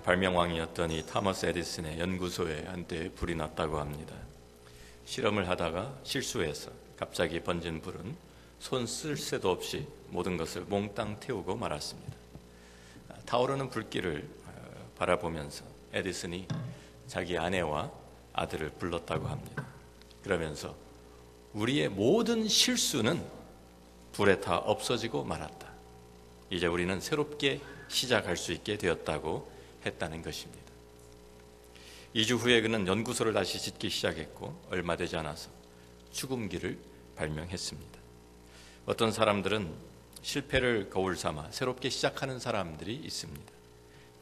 발명왕이었던 이 토머스 에디슨의 연구소에 한때 불이 났다고 합니다. 실험을 하다가 실수해서 갑자기 번진 불은 손 쓸 새도 없이 모든 것을 몽땅 태우고 말았습니다. 타오르는 불길을 바라보면서 에디슨이 자기 아내와 아들을 불렀다고 합니다. 그러면서 우리의 모든 실수는 불에 타 없어지고 말았다. 이제 우리는 새롭게 시작할 수 있게 되었다고 했다는 것입니다. 2주 후에 그는 연구소를 다시 짓기 시작했고 얼마 되지 않아서 축음기를 발명했습니다. 어떤 사람들은 실패를 거울 삼아 새롭게 시작하는 사람들이 있습니다.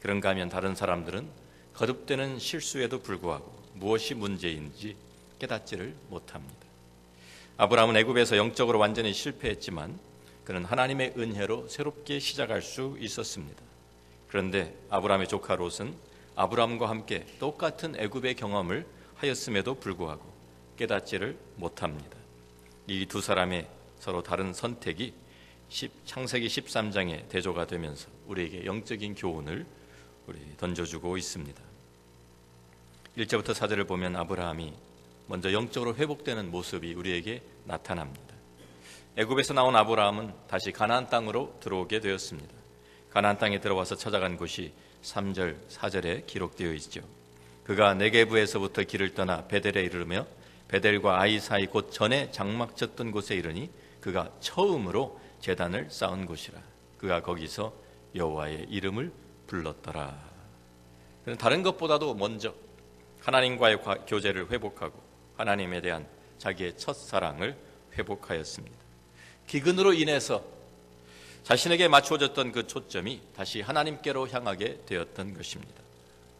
그런가 하면 다른 사람들은 거듭되는 실수에도 불구하고 무엇이 문제인지 깨닫지를 못합니다. 아브라함은 애굽에서 영적으로 완전히 실패했지만 그는 하나님의 은혜로 새롭게 시작할 수 있었습니다. 그런데 아브라함의 조카 롯은 아브라함과 함께 똑같은 애굽의 경험을 하였음에도 불구하고 깨닫지를 못합니다. 이 두 사람의 서로 다른 선택이 창세기 13장의 대조가 되면서 우리에게 영적인 교훈을 던져주고 있습니다. 1절부터 4절을 보면 아브라함이 먼저 영적으로 회복되는 모습이 우리에게 나타납니다. 애굽에서 나온 아브라함은 다시 가나안 땅으로 들어오게 되었습니다. 가나안 땅에 들어와서 찾아간 곳이 3절, 4절에 기록되어 있죠. 그가 네게부에서부터 길을 떠나 베델에 이르며 베델과 아이 사이 곧 전에 장막 쳤던 곳에 이르니 그가 처음으로 제단을 쌓은 곳이라. 그가 거기서 여호와의 이름을 불렀더라. 다른 것보다도 먼저 하나님과의 교제를 회복하고 하나님에 대한 자기의 첫사랑을 회복하였습니다. 기근으로 인해서 자신에게 맞춰졌던 그 초점이 다시 하나님께로 향하게 되었던 것입니다.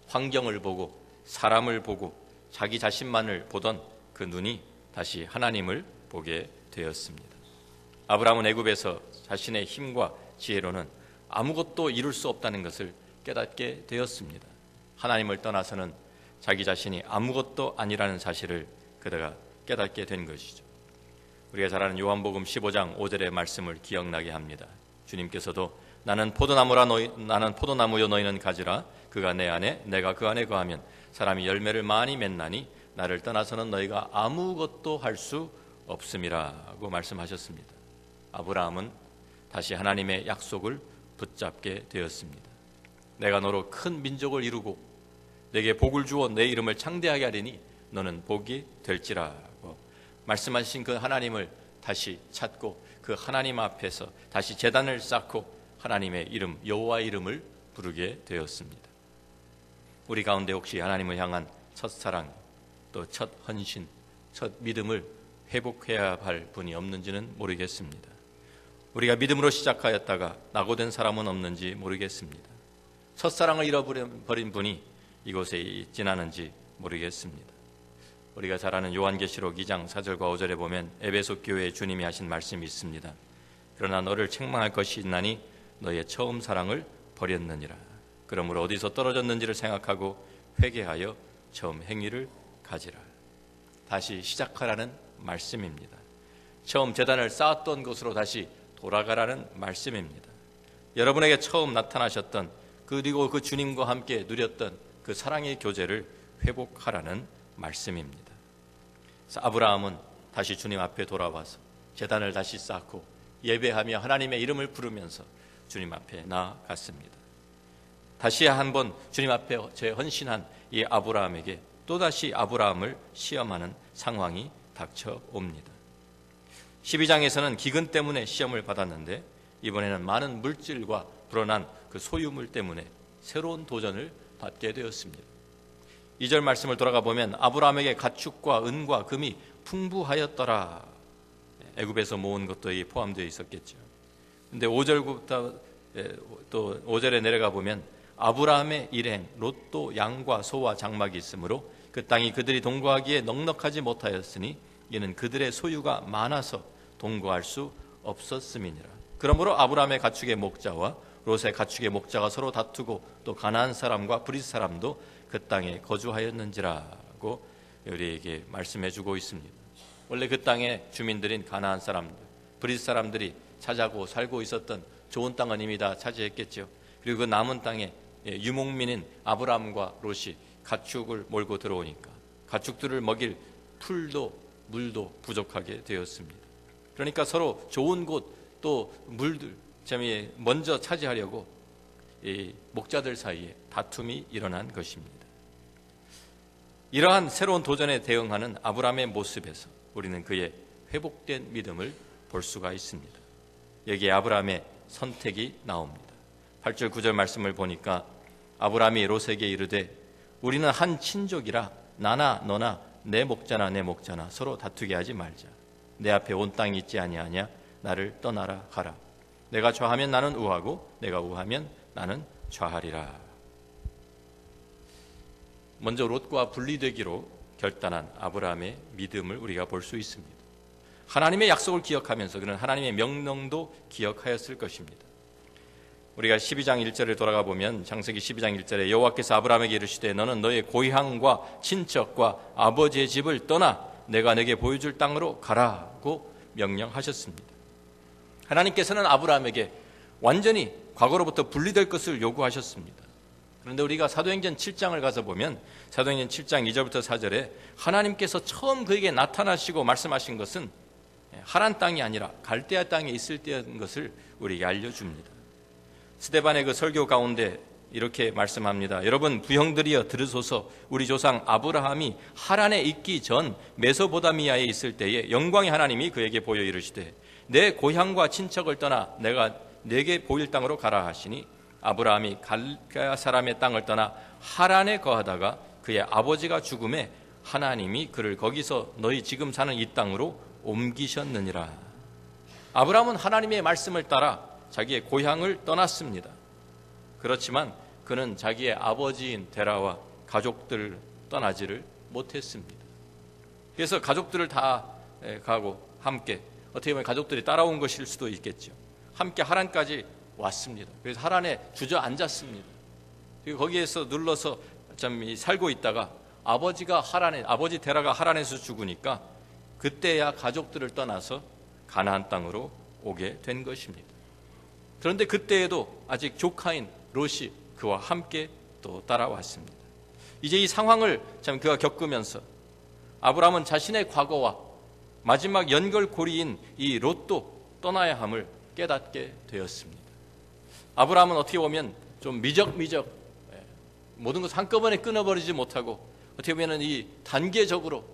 환경을 보고 사람을 보고 자기 자신만을 보던 그 눈이 다시 하나님을 보게 되었습니다. 아브라함은 애굽에서 자신의 힘과 지혜로는 아무것도 이룰 수 없다는 것을 깨닫게 되었습니다. 하나님을 떠나서는 자기 자신이 아무것도 아니라는 사실을 그가 깨닫게 된 것이죠. 우리가 잘 아는 요한복음 15장 5절의 말씀을 기억나게 합니다. 주님께서도 나는 포도나무요 너희는 가지라. 그가 내 안에 내가 그 안에 거하면 사람이 열매를 많이 맺나니 나를 떠나서는 너희가 아무것도 할 수 없음이라고 말씀하셨습니다. 아브라함은 다시 하나님의 약속을 붙잡게 되었습니다. 내가 너로 큰 민족을 이루고 내게 복을 주어 내 이름을 창대하게 하리니 너는 복이 될지라고 말씀하신 그 하나님을 다시 찾고 그 하나님 앞에서 다시 제단을 쌓고 하나님의 이름 여호와의 이름을 부르게 되었습니다. 우리 가운데 혹시 하나님을 향한 첫사랑 또 첫 헌신, 첫 믿음을 회복해야 할 분이 없는지는 모르겠습니다. 우리가 믿음으로 시작하였다가 낙오된 사람은 없는지 모르겠습니다. 첫사랑을 잃어버린 분이 이곳에 있진 않은지 모르겠습니다. 우리가 잘 아는 요한계시록 2장 4절과 5절에 보면 에베소 교회에 주님이 하신 말씀이 있습니다. 그러나 너를 책망할 것이 있나니 너의 처음 사랑을 버렸느니라. 그러므로 어디서 떨어졌는지를 생각하고 회개하여 처음 행위를 가지라. 다시 시작하라는 말씀입니다. 처음 제단을 쌓았던 곳으로 다시 돌아가라는 말씀입니다. 여러분에게 처음 나타나셨던 그리고 그 주님과 함께 누렸던 그 사랑의 교제를 회복하라는 말씀입니다. 그래서 아브라함은 다시 주님 앞에 돌아와서 제단을 다시 쌓고 예배하며 하나님의 이름을 부르면서 주님 앞에 나아갔습니다. 다시 한번 주님 앞에 재헌신한 이 아브라함에게 또다시 아브라함을 시험하는 상황이 닥쳐옵니다. 12장에서는 기근 때문에 시험을 받았는데 이번에는 많은 물질과 불어난 그 소유물 때문에 새로운 도전을 받게 되었습니다. 2절 말씀을 돌아가 보면 아브라함에게 가축과 은과 금이 풍부하였더라. 애굽에서 모은 것도 포함되어 있었겠죠. 그런데 5절부터 또 5절에 내려가 보면 아브라함의 일행 롯도 양과 소와 장막이 있으므로 그 땅이 그들이 동거하기에 넉넉하지 못하였으니 이는 그들의 소유가 많아서 동거할 수 없었음이니라. 그러므로 아브라함의 가축의 목자와 롯의 가축의 목자가 서로 다투고 또 가나안 사람과 브릿 사람도 그 땅에 거주하였는지라고 우리에게 말씀해주고 있습니다. 원래 그 땅의 주민들인 가나안 사람들, 브릿 사람들이 차지하고 살고 있었던 좋은 땅은 이미 다 차지했겠죠. 그리고 그 남은 땅에 유목민인 아브라함과 롯이 가축을 몰고 들어오니까 가축들을 먹일 풀도 물도 부족하게 되었습니다. 그러니까 서로 좋은 곳 또 물들 먼저 차지하려고 이 목자들 사이에 다툼이 일어난 것입니다. 이러한 새로운 도전에 대응하는 아브라함의 모습에서 우리는 그의 회복된 믿음을 볼 수가 있습니다. 여기에 아브라함의 선택이 나옵니다. 8절 9절 말씀을 보니까 아브라함이 롯에게 이르되 우리는 한 친족이라 나나 너나 내 목자나 내 목자나 서로 다투게 하지 말자. 내 앞에 온 땅이 있지 아니하냐. 나를 떠나라 가라. 내가 좌하면 나는 우하고 내가 우하면 나는 좌하리라. 먼저 롯과 분리되기로 결단한 아브라함의 믿음을 우리가 볼 수 있습니다. 하나님의 약속을 기억하면서 그는 하나님의 명령도 기억하였을 것입니다. 우리가 12장 1절에 돌아가 보면 창세기 12장 1절에 여호와께서 아브라함에게 이르시되 너는 너의 고향과 친척과 아버지의 집을 떠나 내가 내게 보여줄 땅으로 가라고 명령하셨습니다. 하나님께서는 아브라함에게 완전히 과거로부터 분리될 것을 요구하셨습니다. 그런데 우리가 사도행전 7장을 가서 보면 사도행전 7장 2절부터 4절에 하나님께서 처음 그에게 나타나시고 말씀하신 것은 하란 땅이 아니라 갈대아 땅에 있을 때인 것을 우리에게 알려줍니다. 스데반의 그 설교 가운데 이렇게 말씀합니다. 여러분 부형들이여 들으소서. 우리 조상 아브라함이 하란에 있기 전 메소포타미아에 있을 때에 영광의 하나님이 그에게 보여 이르시되 내 고향과 친척을 떠나 내가 내게 보일 땅으로 가라 하시니 아브라함이 갈대아 사람의 땅을 떠나 하란에 거하다가 그의 아버지가 죽음에 하나님이 그를 거기서 너희 지금 사는 이 땅으로 옮기셨느니라. 아브라함은 하나님의 말씀을 따라 자기의 고향을 떠났습니다. 그렇지만 그는 자기의 아버지인 데라와 가족들을 떠나지를 못했습니다. 그래서 가족들을 다 가고 함께 어떻게 보면 가족들이 따라온 것일 수도 있겠죠. 함께 하란까지 왔습니다. 그래서 하란에 주저앉았습니다. 그리고 거기에서 눌러서 살고 있다가 아버지 데라가 하란에서 죽으니까 그때야 가족들을 떠나서 가나안 땅으로 오게 된 것입니다. 그런데 그때에도 아직 조카인 롯이 그와 함께 또 따라왔습니다. 이제 이 상황을 그가 겪으면서 아브라함은 자신의 과거와 마지막 연결고리인 이 롯도 떠나야 함을 깨닫게 되었습니다. 아브라함은 어떻게 보면 좀 미적미적 모든 것을 한꺼번에 끊어버리지 못하고 어떻게 보면 이 단계적으로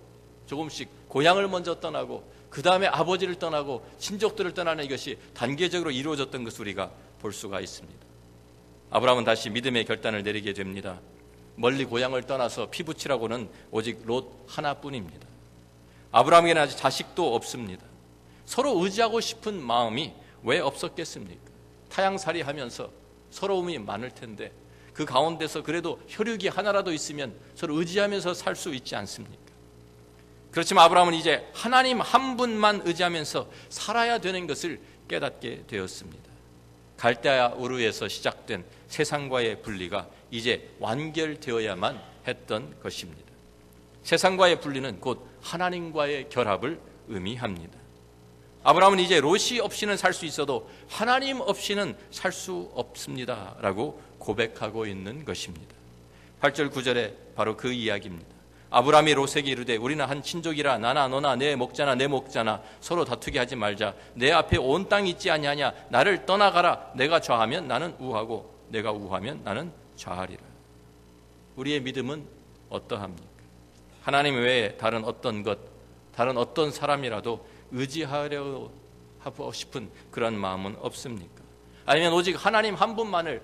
조금씩 고향을 먼저 떠나고 그 다음에 아버지를 떠나고 친족들을 떠나는 이것이 단계적으로 이루어졌던 것을 우리가 볼 수가 있습니다. 아브라함은 다시 믿음의 결단을 내리게 됩니다. 멀리 고향을 떠나서 피부치라고는 오직 롯 하나뿐입니다. 아브라함에게는 아직 자식도 없습니다. 서로 의지하고 싶은 마음이 왜 없었겠습니까? 타양살이 하면서 서러움이 많을 텐데 그 가운데서 그래도 혈육이 하나라도 있으면 서로 의지하면서 살 수 있지 않습니까? 그렇지만 아브라함은 이제 하나님 한 분만 의지하면서 살아야 되는 것을 깨닫게 되었습니다. 갈대아 우르에서 시작된 세상과의 분리가 이제 완결되어야만 했던 것입니다. 세상과의 분리는 곧 하나님과의 결합을 의미합니다. 아브라함은 이제 롯이 없이는 살 수 있어도 하나님 없이는 살 수 없습니다 라고 고백하고 있는 것입니다. 8절 9절에 바로 그 이야기입니다. 아브라함이 롯에게 이르되 우리는 한 친족이라 나나 너나 내 목자나 내 목자나 서로 다투게 하지 말자. 내 앞에 온 땅이 있지 아니하냐. 나를 떠나가라. 내가 좌하면 나는 우하고 내가 우하면 나는 좌하리라. 우리의 믿음은 어떠합니까? 하나님 외에 다른 어떤 것, 다른 어떤 사람이라도 의지하려 하고 싶은 그런 마음은 없습니까? 아니면 오직 하나님 한 분만을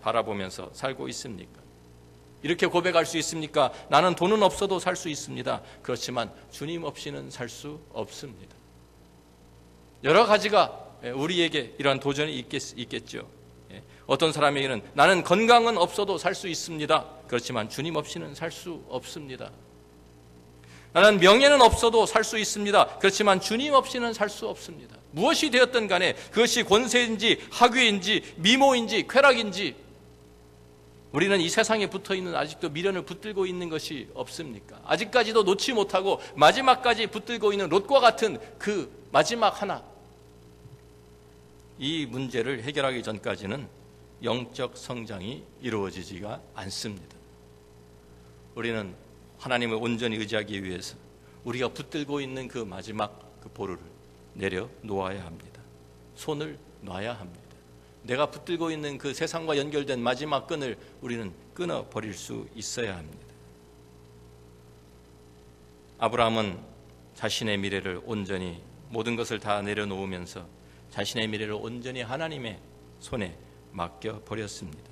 바라보면서 살고 있습니까? 이렇게 고백할 수 있습니까? 나는 돈은 없어도 살 수 있습니다. 그렇지만 주님 없이는 살 수 없습니다. 여러 가지가 우리에게 이러한 도전이 있겠죠. 어떤 사람에게는 나는 건강은 없어도 살 수 있습니다. 그렇지만 주님 없이는 살 수 없습니다. 나는 명예는 없어도 살 수 있습니다. 그렇지만 주님 없이는 살 수 없습니다. 무엇이 되었든 간에 그것이 권세인지 학위인지 미모인지 쾌락인지 우리는 이 세상에 붙어있는 아직도 미련을 붙들고 있는 것이 없습니까? 아직까지도 놓지 못하고 마지막까지 붙들고 있는 롯과 같은 그 마지막 하나, 이 문제를 해결하기 전까지는 영적 성장이 이루어지지가 않습니다. 우리는 하나님을 온전히 의지하기 위해서 우리가 붙들고 있는 그 마지막 그 보루를 내려놓아야 합니다. 손을 놔야 합니다. 내가 붙들고 있는 그 세상과 연결된 마지막 끈을 우리는 끊어버릴 수 있어야 합니다. 아브라함은 자신의 미래를 온전히 모든 것을 다 내려놓으면서 자신의 미래를 온전히 하나님의 손에 맡겨버렸습니다.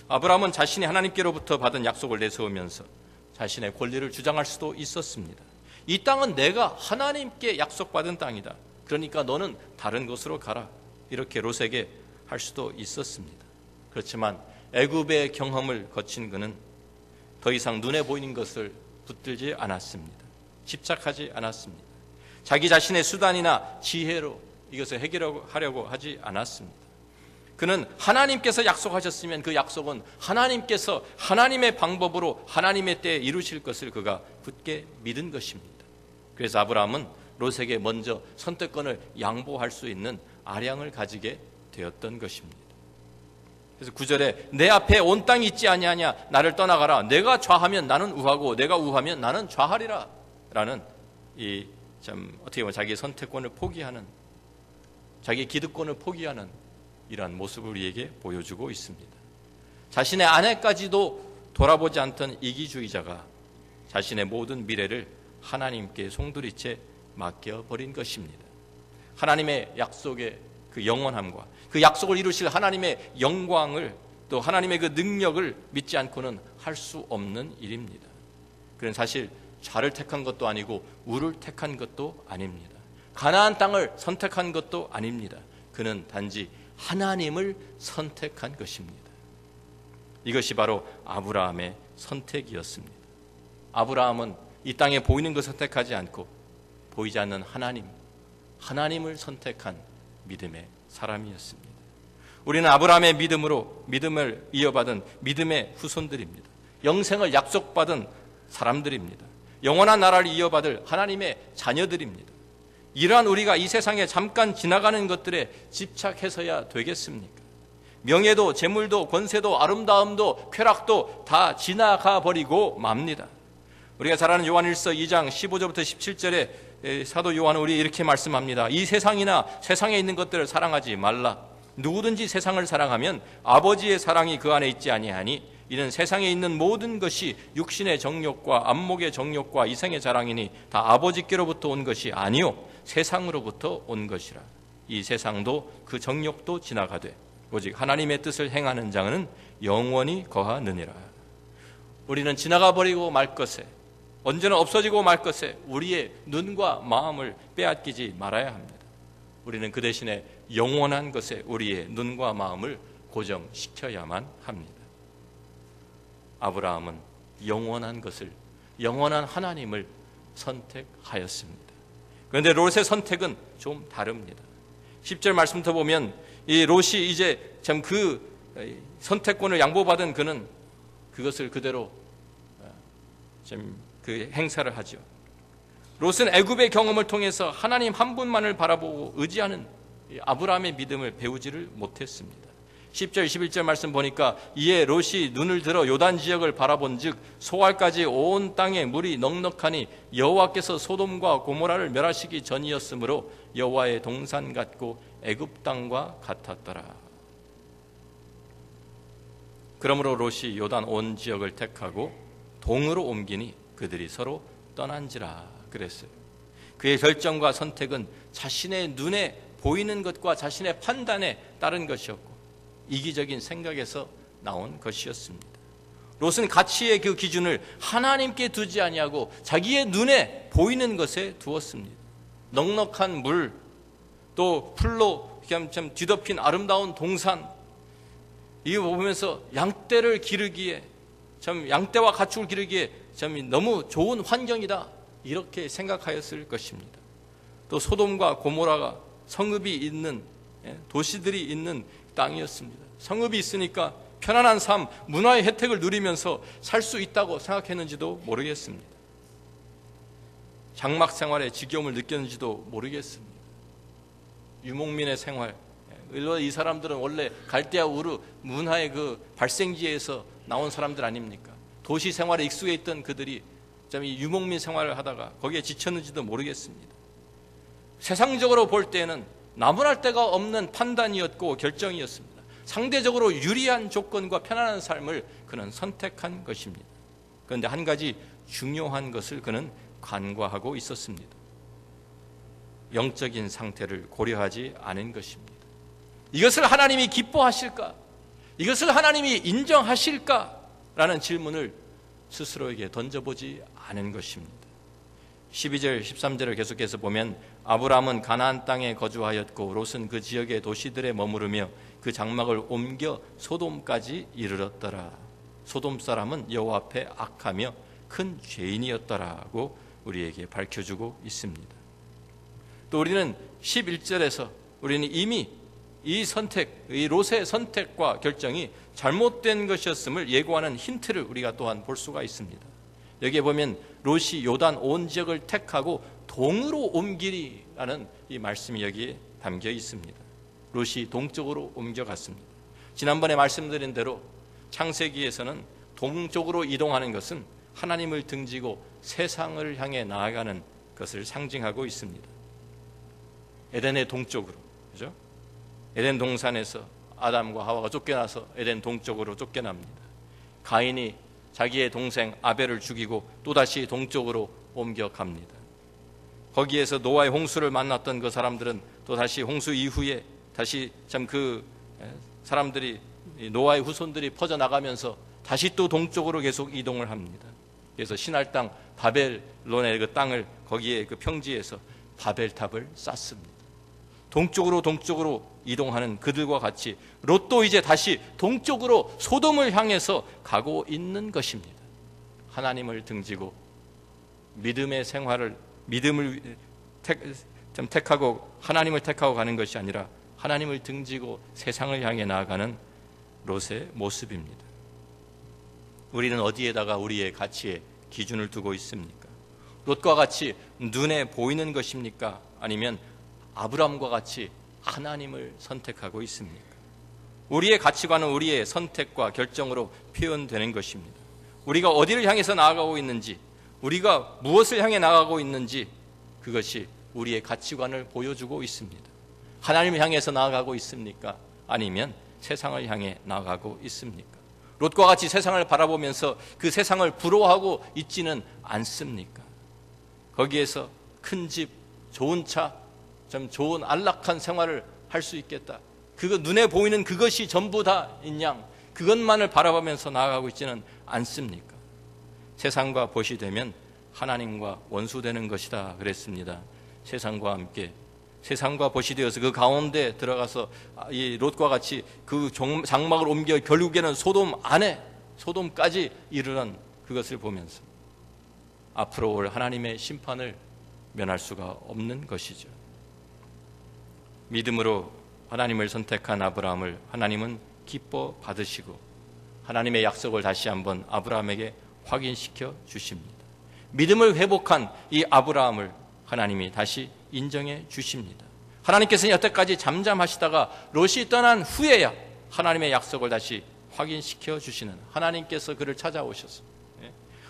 아브라함은 자신이 하나님께로부터 받은 약속을 내세우면서 자신의 권리를 주장할 수도 있었습니다. 이 땅은 내가 하나님께 약속받은 땅이다. 그러니까 너는 다른 곳으로 가라. 이렇게 롯에게 할 수도 있었습니다. 그렇지만 애굽의 경험을 거친 그는 더 이상 눈에 보이는 것을 붙들지 않았습니다. 집착하지 않았습니다. 자기 자신의 수단이나 지혜로 이것을 해결하려고 하지 않았습니다. 그는 하나님께서 약속하셨으면 그 약속은 하나님께서 하나님의 방법으로 하나님의 때에 이루실 것을 그가 굳게 믿은 것입니다. 그래서 아브라함은 롯에게 먼저 선택권을 양보할 수 있는 아량을 가지게 되었던 것입니다. 그래서 9절에 내 앞에 온 땅이 있지 아니하냐 나를 떠나가라. 내가 좌하면 나는 우하고 내가 우하면 나는 좌하리라. 라는 이 참 어떻게 보면 자기의 선택권을 포기하는, 자기의 기득권을 포기하는 이러한 모습을 우리에게 보여주고 있습니다. 자신의 아내까지도 돌아보지 않던 이기주의자가 자신의 모든 미래를 하나님께 송두리째 맡겨버린 것입니다. 하나님의 약속의 그 영원함과 그 약속을 이루실 하나님의 영광을, 또 하나님의 그 능력을 믿지 않고는 할 수 없는 일입니다. 그는 사실 좌를 택한 것도 아니고 우를 택한 것도 아닙니다. 가나안 땅을 선택한 것도 아닙니다. 그는 단지 하나님을 선택한 것입니다. 이것이 바로 아브라함의 선택이었습니다. 아브라함은 이 땅에 보이는 것을 선택하지 않고 보이지 않는 하나님을 선택한 믿음의 사람이었습니다. 우리는 아브라함의 믿음을 이어받은 믿음의 후손들입니다. 영생을 약속받은 사람들입니다. 영원한 나라를 이어받을 하나님의 자녀들입니다. 이러한 우리가 이 세상에 잠깐 지나가는 것들에 집착해서야 되겠습니까? 명예도 재물도 권세도 아름다움도 쾌락도 다 지나가 버리고 맙니다. 우리가 잘 아는 요한일서 2장 15절부터 17절에 사도 요한은 우리 이렇게 말씀합니다. 이 세상이나 세상에 있는 것들을 사랑하지 말라. 누구든지 세상을 사랑하면 아버지의 사랑이 그 안에 있지 아니하니 이는 세상에 있는 모든 것이 육신의 정욕과 안목의 정욕과 이생의 자랑이니 다 아버지께로부터 온 것이 아니요 세상으로부터 온 것이라. 이 세상도 그 정욕도 지나가되 오직 하나님의 뜻을 행하는 자는 영원히 거하느니라. 우리는 지나가 버리고 말 것에, 언제나 없어지고 말 것에 우리의 눈과 마음을 빼앗기지 말아야 합니다. 우리는 그 대신에 영원한 것에 우리의 눈과 마음을 고정시켜야만 합니다. 아브라함은 영원한 것을, 영원한 하나님을 선택하였습니다. 그런데 롯의 선택은 좀 다릅니다. 10절 말씀부터 보면 이 롯이 이제 참 그 선택권을 양보받은 그는 그것을 그대로 좀 그 행사를 하죠. 롯은 애굽의 경험을 통해서 하나님 한 분만을 바라보고 의지하는 아브라함의 믿음을 배우지를 못했습니다. 10절 11절 말씀 보니까 이에 롯이 눈을 들어 요단 지역을 바라본즉 소알까지 온 땅에 물이 넉넉하니 여호와께서 소돔과 고모라를 멸하시기 전이었으므로 여호와의 동산 같고 애굽 땅과 같았더라. 그러므로 롯이 요단 온 지역을 택하고 동으로 옮기니 그들이 서로 떠난지라 그랬어요. 그의 결정과 선택은 자신의 눈에 보이는 것과 자신의 판단에 따른 것이었고 이기적인 생각에서 나온 것이었습니다. 롯은 가치의 그 기준을 하나님께 두지 아니하고 자기의 눈에 보이는 것에 두었습니다. 넉넉한 물, 또 풀로 참 뒤덮인 아름다운 동산, 이거 보면서 양떼를 기르기에, 참 양떼와 가축을 기르기에 참 너무 좋은 환경이다 이렇게 생각하였을 것입니다. 또 소돔과 고모라가 성읍이 있는 도시들이 있는 땅이었습니다. 성읍이 있으니까 편안한 삶, 문화의 혜택을 누리면서 살 수 있다고 생각했는지도 모르겠습니다. 장막 생활에 지겨움을 느꼈는지도 모르겠습니다. 유목민의 생활, 이 사람들은 원래 갈대아 우르 문화의 그 발생지에서 나온 사람들 아닙니까? 도시 생활에 익숙해 있던 그들이 참 이 유목민 생활을 하다가 거기에 지쳤는지도 모르겠습니다. 세상적으로 볼 때는 나무랄 데가 없는 판단이었고 결정이었습니다. 상대적으로 유리한 조건과 편안한 삶을 그는 선택한 것입니다. 그런데 한 가지 중요한 것을 그는 간과하고 있었습니다. 영적인 상태를 고려하지 않은 것입니다. 이것을 하나님이 기뻐하실까? 이것을 하나님이 인정하실까? 라는 질문을 스스로에게 던져보지 않은 것입니다. 12절, 13절을 계속해서 보면 아브라함은 가나안 땅에 거주하였고 롯은 그 지역의 도시들에 머무르며 그 장막을 옮겨 소돔까지 이르렀더라. 소돔 사람은 여호와 앞에 악하며 큰 죄인이었더라고 우리에게 밝혀주고 있습니다. 또 우리는 11절에서 우리는 이미 이 선택, 이 롯의 선택과 결정이 잘못된 것이었음을 예고하는 힌트를 우리가 또한 볼 수가 있습니다. 여기에 보면 롯이 요단 온 지역을 택하고 동으로 옮기리라는 이 말씀이 여기에 담겨 있습니다. 롯이 동쪽으로 옮겨갔습니다. 지난번에 말씀드린 대로 창세기에서는 동쪽으로 이동하는 것은 하나님을 등지고 세상을 향해 나아가는 것을 상징하고 있습니다. 에덴의 동쪽으로, 그죠? 에덴 동산에서 아담과 하와가 쫓겨나서 에덴 동쪽으로 쫓겨납니다. 가인이 자기의 동생 아벨을 죽이고 또다시 동쪽으로 옮겨갑니다. 거기에서 노아의 홍수를 만났던 그 사람들은 또다시 홍수 이후에 다시 참 그 사람들이 노아의 후손들이 퍼져나가면서 다시 또 동쪽으로 계속 이동을 합니다. 그래서 신할 땅 바벨론의 그 땅을 거기에 그 평지에서 바벨탑을 쌓습니다. 동쪽으로 이동하는 그들과 같이 롯도 이제 다시 동쪽으로 소돔을 향해서 가고 있는 것입니다. 하나님을 등지고 믿음의 생활을 믿음을 택하고 하나님을 택하고 가는 것이 아니라 하나님을 등지고 세상을 향해 나아가는 롯의 모습입니다. 우리는 어디에다가 우리의 가치의 기준을 두고 있습니까? 롯과 같이 눈에 보이는 것입니까? 아니면 아브라함과 같이 하나님을 선택하고 있습니까? 우리의 가치관은 우리의 선택과 결정으로 표현되는 것입니다. 우리가 어디를 향해서 나아가고 있는지, 우리가 무엇을 향해 나아가고 있는지 그것이 우리의 가치관을 보여주고 있습니다. 하나님을 향해서 나아가고 있습니까? 아니면 세상을 향해 나아가고 있습니까? 롯과 같이 세상을 바라보면서 그 세상을 부러워하고 있지는 않습니까? 거기에서 큰 집, 좋은 차, 좀 좋은 안락한 생활을 할 수 있겠다. 그거 눈에 보이는 그것이 전부 다인 양 그것만을 바라보면서 나아가고 있지는 않습니까? 세상과 벗이 되면 하나님과 원수되는 것이다 그랬습니다. 세상과 함께 세상과 벗이 되어서 그 가운데 들어가서 이 롯과 같이 그 장막을 옮겨 결국에는 소돔 안에 소돔까지 이르는 그것을 보면서 앞으로 올 하나님의 심판을 면할 수가 없는 것이죠. 믿음으로 하나님을 선택한 아브라함을 하나님은 기뻐 받으시고 하나님의 약속을 다시 한번 아브라함에게 확인시켜 주십니다. 믿음을 회복한 이 아브라함을 하나님이 다시 인정해 주십니다. 하나님께서는 여태까지 잠잠하시다가 롯이 떠난 후에야 하나님의 약속을 다시 확인시켜 주시는 하나님께서 그를 찾아오셨습니다.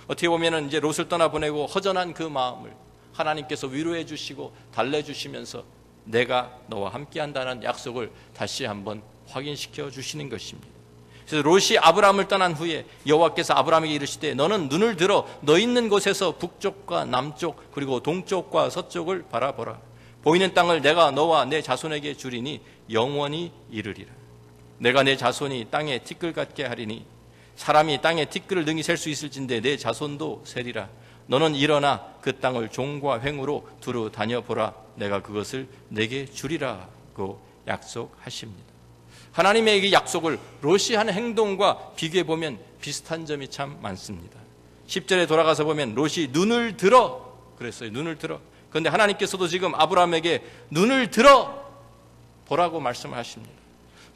어떻게 보면 이제 롯을 떠나보내고 허전한 그 마음을 하나님께서 위로해 주시고 달래주시면서 내가 너와 함께한다는 약속을 다시 한번 확인시켜 주시는 것입니다. 그래서 롯이 아브라함을 떠난 후에 여호와께서 아브라함에게 이르시되 너는 눈을 들어 너 있는 곳에서 북쪽과 남쪽 그리고 동쪽과 서쪽을 바라보라. 보이는 땅을 내가 너와 내 자손에게 주리니 영원히 이르리라. 내가 내 자손이 땅에 티끌 같게 하리니 사람이 땅에 티끌을 능히 셀 수 있을진데 내 자손도 세리라. 너는 일어나 그 땅을 종과 횡으로 두루 다녀보라. 내가 그것을 내게 주리라고 약속하십니다. 하나님의 이 약속을 롯이 하는 행동과 비교해보면 비슷한 점이 참 많습니다. 10절에 돌아가서 보면 롯이 눈을 들어 그랬어요. 눈을 들어. 그런데 하나님께서도 지금 아브라함에게 눈을 들어 보라고 말씀을 하십니다.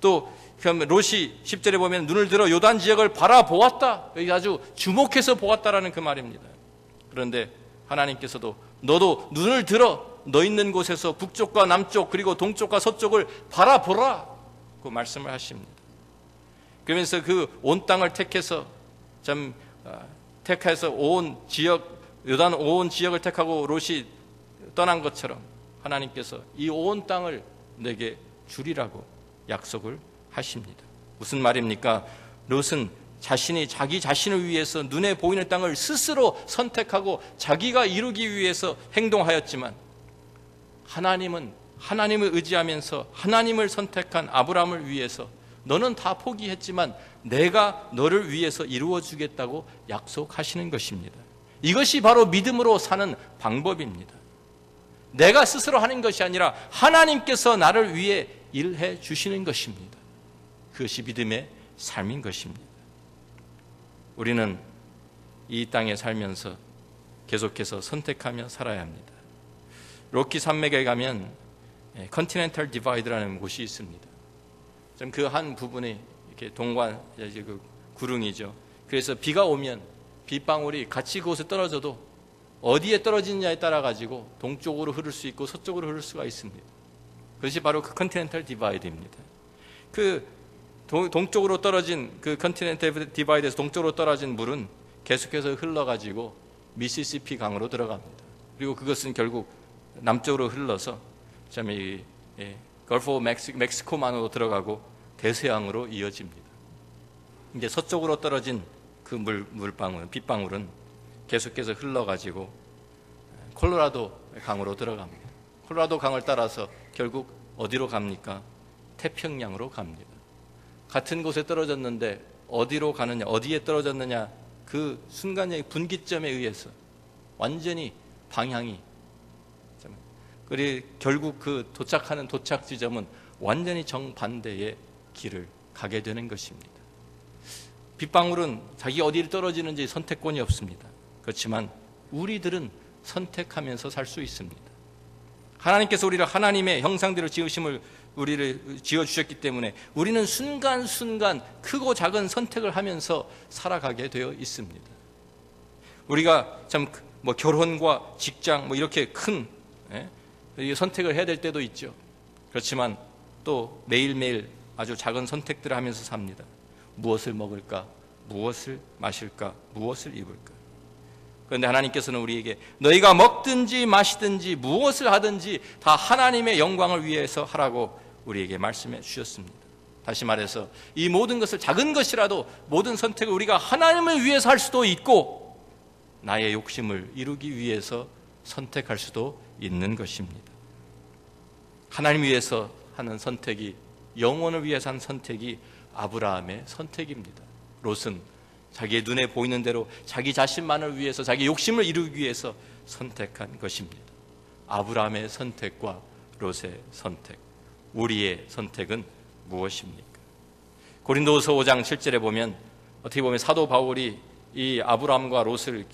또 롯이 10절에 보면 눈을 들어 요단 지역을 바라보았다. 여기 아주 주목해서 보았다라는 그 말입니다. 그런데 하나님께서도 너도 눈을 들어 너 있는 곳에서 북쪽과 남쪽 그리고 동쪽과 서쪽을 바라보라 하시고 말씀을 하십니다. 그러면서 그 온 땅을 택해서 온 지역, 요단 온 지역을 택하고 롯이 떠난 것처럼 하나님께서 이 온 땅을 내게 주리라고 약속을 하십니다. 무슨 말입니까? 롯은 자기 자신을 위해서 눈에 보이는 땅을 스스로 선택하고 자기가 이루기 위해서 행동하였지만, 하나님을 의지하면서 하나님을 선택한 아브라함을 위해서 너는 다 포기했지만 내가 너를 위해서 이루어주겠다고 약속하시는 것입니다. 이것이 바로 믿음으로 사는 방법입니다. 내가 스스로 하는 것이 아니라 하나님께서 나를 위해 일해 주시는 것입니다. 그것이 믿음의 삶인 것입니다. 우리는 이 땅에 살면서 계속해서 선택하며 살아야 합니다. 로키 산맥에 가면 컨티넨탈 디바이드라는 곳이 있습니다. 좀 그 한 부분이 이렇게 동관, 그 구릉이죠. 그래서 비가 오면 빗방울이 같이 그곳에 떨어져도 어디에 떨어지느냐에 따라 가지고 동쪽으로 흐를 수 있고 서쪽으로 흐를 수가 있습니다. 그것이 바로 그 컨티넨탈 디바이드입니다. 그 동쪽으로 떨어진 그 컨티넨탈 디바이드에서 동쪽으로 떨어진 물은 계속해서 흘러가지고 미시시피 강으로 들어갑니다. 그리고 그것은 결국 남쪽으로 흘러서 이 걸프 오브 멕시코만으로 들어가고 대서양으로 이어집니다. 이제 서쪽으로 떨어진 그 빗방울은 계속해서 흘러가지고 콜로라도 강으로 들어갑니다. 콜로라도 강을 따라서 결국 어디로 갑니까? 태평양으로 갑니다. 같은 곳에 떨어졌는데 어디로 가느냐, 어디에 떨어졌느냐, 그 순간의 분기점에 의해서 완전히 방향이, 그리고 결국 그 도착하는 도착 지점은 완전히 정반대의 길을 가게 되는 것입니다. 빗방울은 자기 어디를 떨어지는지 선택권이 없습니다. 그렇지만 우리들은 선택하면서 살 수 있습니다. 하나님께서 우리를 하나님의 형상대로 우리를 지어주셨기 때문에 우리는 순간순간 크고 작은 선택을 하면서 살아가게 되어 있습니다. 우리가 결혼과 직장 이렇게 큰 선택을 해야 될 때도 있죠. 그렇지만 또 매일매일 아주 작은 선택들을 하면서 삽니다. 무엇을 먹을까? 무엇을 마실까? 무엇을 입을까? 그런데 하나님께서는 우리에게 너희가 먹든지 마시든지 무엇을 하든지 다 하나님의 영광을 위해서 하라고 우리에게 말씀해 주셨습니다. 다시 말해서 이 모든 것을, 작은 것이라도 모든 선택을 우리가 하나님을 위해서 할 수도 있고 나의 욕심을 이루기 위해서 선택할 수도 있는 것입니다. 하나님 위해서 하는 선택이, 영혼을 위해서 하는 선택이 아브라함의 선택입니다. 롯은 자기의 눈에 보이는 대로 자기 자신만을 위해서, 자기 욕심을 이루기 위해서 선택한 것입니다. 아브라함의 선택과 롯의 선택, 우리의 선택은 무엇입니까? 고린도후서 5장 7절에 보면 어떻게 보면 사도 바울이 이 아브라함과 롯의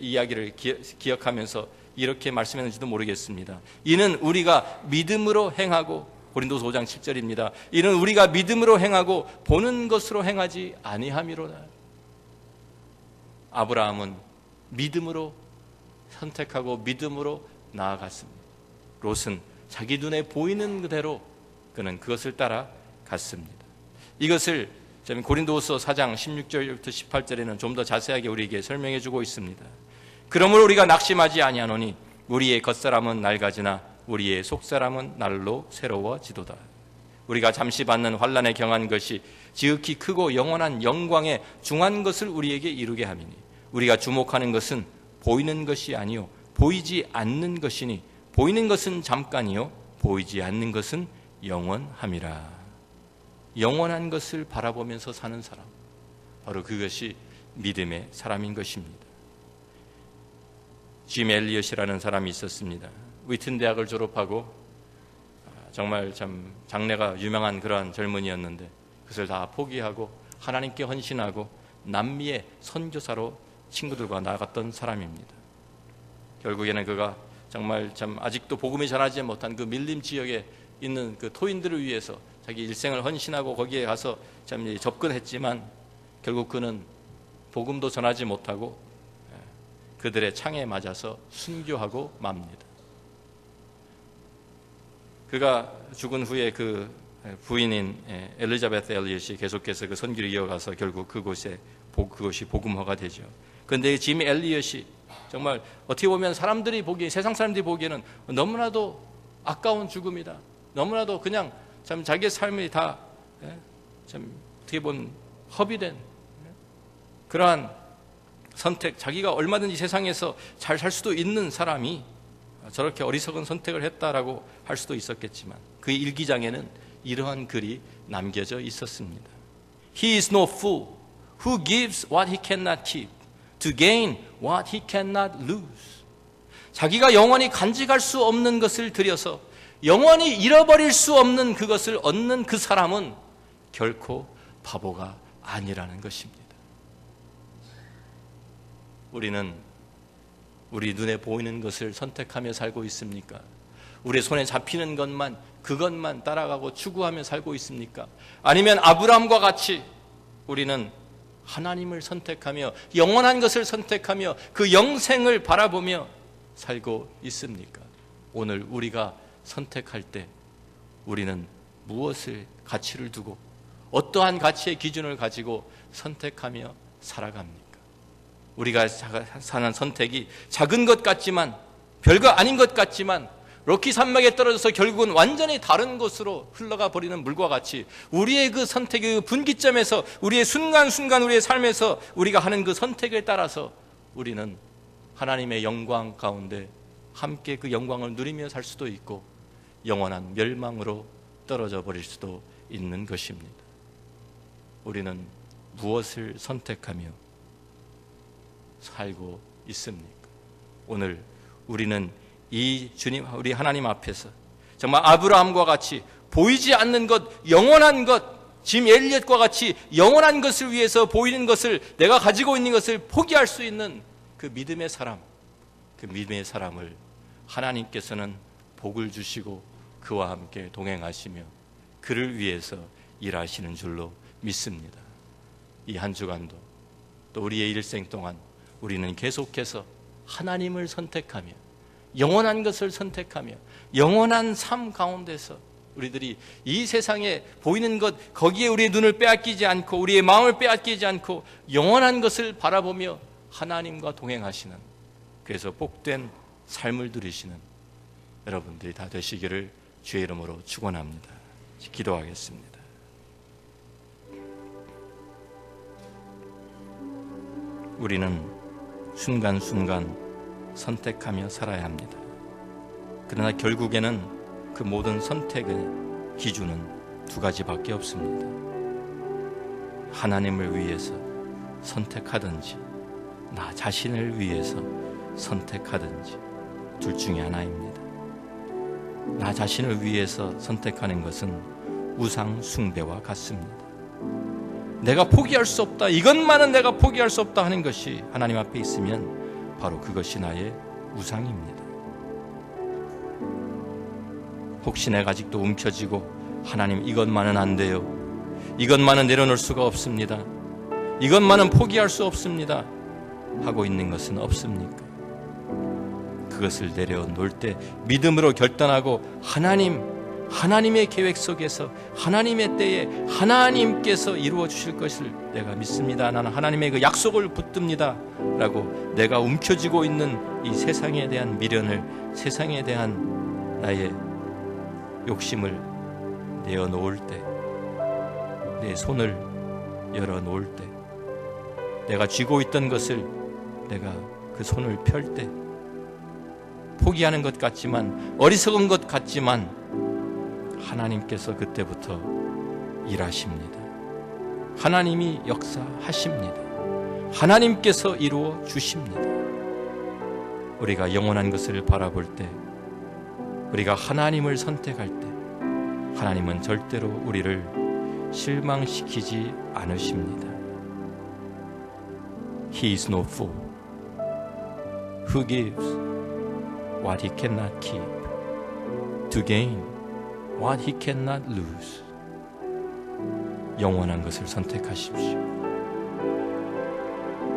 이야기를 기억하면서 이렇게 말씀했는지도 모르겠습니다. 이는 우리가 믿음으로 행하고, 고린도서 5장 7절입니다. 이는 우리가 믿음으로 행하고 보는 것으로 행하지 아니함이로다. 아브라함은 믿음으로 선택하고 믿음으로 나아갔습니다. 롯은 자기 눈에 보이는 그대로 그는 그것을 따라갔습니다. 이것을 고린도후서 4장 16절부터 18절에는 좀 더 자세하게 우리에게 설명해 주고 있습니다. 그러므로 우리가 낙심하지 아니하노니 우리의 겉사람은 낡아지나 우리의 속사람은 날로 새로워지도다. 우리가 잠시 받는 환난에 경한 것이 지극히 크고 영원한 영광에 중한 것을 우리에게 이루게 함이니 우리가 주목하는 것은 보이는 것이 아니요 보이지 않는 것이니 보이는 것은 잠깐이요 보이지 않는 것은 영원함이라. 영원한 것을 바라보면서 사는 사람, 바로 그것이 믿음의 사람인 것입니다. 짐 엘리엇이라는 사람이 있었습니다. 위튼 대학을 졸업하고 정말 참 장래가 유명한 그러한 젊은이였는데 그것을 다 포기하고 하나님께 헌신하고 남미의 선교사로 친구들과 나갔던 사람입니다. 결국에는 그가 정말 참 아직도 복음이 전하지 못한 그 밀림 지역에 있는 그 토인들을 위해서 자기 일생을 헌신하고 거기에 가서 참 접근했지만 결국 그는 복음도 전하지 못하고 그들의 창에 맞아서 순교하고 맙니다. 그가 죽은 후에 그 부인인 엘리자베스 엘리엇이 계속해서 그 선교를 이어가서 결국 그것이 복음화가 되죠. 그런데 짐 엘리엇이 정말 어떻게 보면 세상 사람들이 보기에는 너무나도 아까운 죽음이다. 너무나도 그냥 참 자기의 삶이 다 참 어떻게 보면 허비된 그러한 선택, 자기가 얼마든지 세상에서 잘 살 수도 있는 사람이 저렇게 어리석은 선택을 했다라고 할 수도 있었겠지만 그 일기장에는 이러한 글이 남겨져 있었습니다. He is no fool who gives what he cannot keep to gain what he cannot lose. 자기가 영원히 간직할 수 없는 것을 들여서 영원히 잃어버릴 수 없는 그것을 얻는 그 사람은 결코 바보가 아니라는 것입니다. 우리는 우리 눈에 보이는 것을 선택하며 살고 있습니까? 우리 손에 잡히는 것만, 그것만 따라가고 추구하며 살고 있습니까? 아니면 아브라함과 같이 우리는 하나님을 선택하며 영원한 것을 선택하며 그 영생을 바라보며 살고 있습니까? 오늘 우리가 선택할 때 우리는 무엇을 가치를 두고 어떠한 가치의 기준을 가지고 선택하며 살아갑니까? 우리가 사는 선택이 작은 것 같지만 별거 아닌 것 같지만 로키 산맥에 떨어져서 결국은 완전히 다른 곳으로 흘러가 버리는 물과 같이 우리의 그 선택의 그 분기점에서 우리의 순간순간 우리의 삶에서 우리가 하는 그 선택에 따라서 우리는 하나님의 영광 가운데 함께 그 영광을 누리며 살 수도 있고 영원한 멸망으로 떨어져 버릴 수도 있는 것입니다. 우리는 무엇을 선택하며 살고 있습니까? 오늘 우리는 이 주님, 우리 하나님 앞에서 정말 아브라함과 같이 보이지 않는 것, 영원한 것, 짐 엘리엇과 같이 영원한 것을 위해서 보이는 것을, 내가 가지고 있는 것을 포기할 수 있는 그 믿음의 사람, 그 믿음의 사람을 하나님께서는 복을 주시고 그와 함께 동행하시며 그를 위해서 일하시는 줄로 믿습니다. 이 한 주간도 또 우리의 일생 동안 우리는 계속해서 하나님을 선택하며 영원한 것을 선택하며 영원한 삶 가운데서 우리들이 이 세상에 보이는 것 거기에 우리의 눈을 빼앗기지 않고 우리의 마음을 빼앗기지 않고 영원한 것을 바라보며 하나님과 동행하시는, 그래서 복된 삶을 누리시는 여러분들이 다 되시기를 주의 이름으로 축원합니다. 기도하겠습니다. 우리는 순간순간 선택하며 살아야 합니다. 그러나 결국에는 그 모든 선택의 기준은 두 가지밖에 없습니다. 하나님을 위해서 선택하든지 나 자신을 위해서 선택하든지 둘 중에 하나입니다. 나 자신을 위해서 선택하는 것은 우상 숭배와 같습니다. 내가 포기할 수 없다, 이것만은 내가 포기할 수 없다 하는 것이 하나님 앞에 있으면 바로 그것이 나의 우상입니다. 혹시 내가 아직도 움켜쥐고 하나님 이것만은 안 돼요, 이것만은 내려놓을 수가 없습니다, 이것만은 포기할 수 없습니다 하고 있는 것은 없습니까? 그것을 내려놓을 때 믿음으로 결단하고 하나님의 계획 속에서 하나님의 때에 하나님께서 이루어 주실 것을 내가 믿습니다, 나는 하나님의 그 약속을 붙듭니다 라고 내가 움켜쥐고 있는 이 세상에 대한 미련을, 세상에 대한 나의 욕심을 내어놓을 때, 내 손을 열어놓을 때, 내가 쥐고 있던 것을 내가 그 손을 펼 때, 포기하는 것 같지만 어리석은 것 같지만 하나님께서 그때부터 일하십니다. 하나님이 역사하십니다. 하나님께서 이루어 주십니다. 우리가 영원한 것을 바라볼 때, 우리가 하나님을 선택할 때 하나님은 절대로 우리를 실망시키지 않으십니다. He is no fool who gives what he cannot keep to gain what he cannot lose. 영원한 것을 선택하십시오.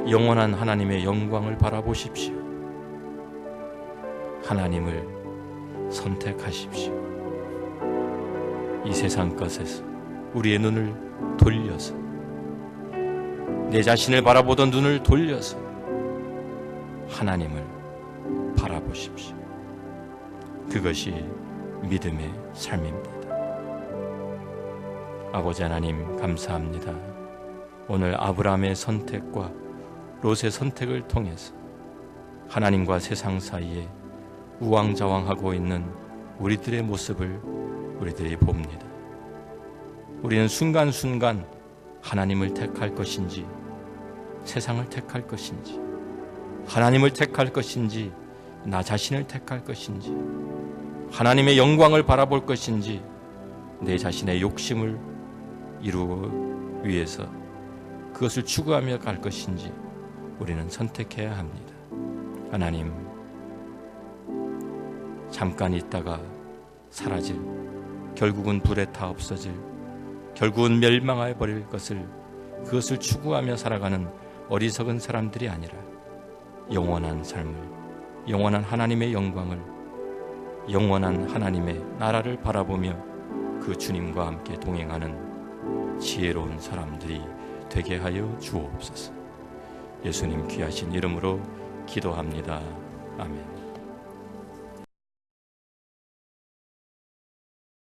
영원한 하나님의 영광을 바라보십시오. 하나님을 선택하십시오. 이 세상 것에서 우리의 눈을 돌려서, 내 자신을 바라보던 눈을 돌려서 하나님을 바라보십시오. 그것이 믿음의 삶입니다. 아버지 하나님, 감사합니다. 오늘 아브라함의 선택과 롯의 선택을 통해서 하나님과 세상 사이에 우왕좌왕하고 있는 우리들의 모습을 우리들이 봅니다. 우리는 순간순간 하나님을 택할 것인지, 세상을 택할 것인지, 하나님을 택할 것인지, 나 자신을 택할 것인지, 하나님의 영광을 바라볼 것인지, 내 자신의 욕심을 이루기 위해서 그것을 추구하며 갈 것인지 우리는 선택해야 합니다. 하나님, 잠깐 있다가 사라질, 결국은 불에 타 없어질, 결국은 멸망해 버릴 것을, 그것을 추구하며 살아가는 어리석은 사람들이 아니라 영원한 삶을, 영원한 하나님의 영광을, 영원한 하나님의 나라를 바라보며 그 주님과 함께 동행하는 지혜로운 사람들이 되게 하여 주옵소서. 예수님 귀하신 이름으로 기도합니다. 아멘.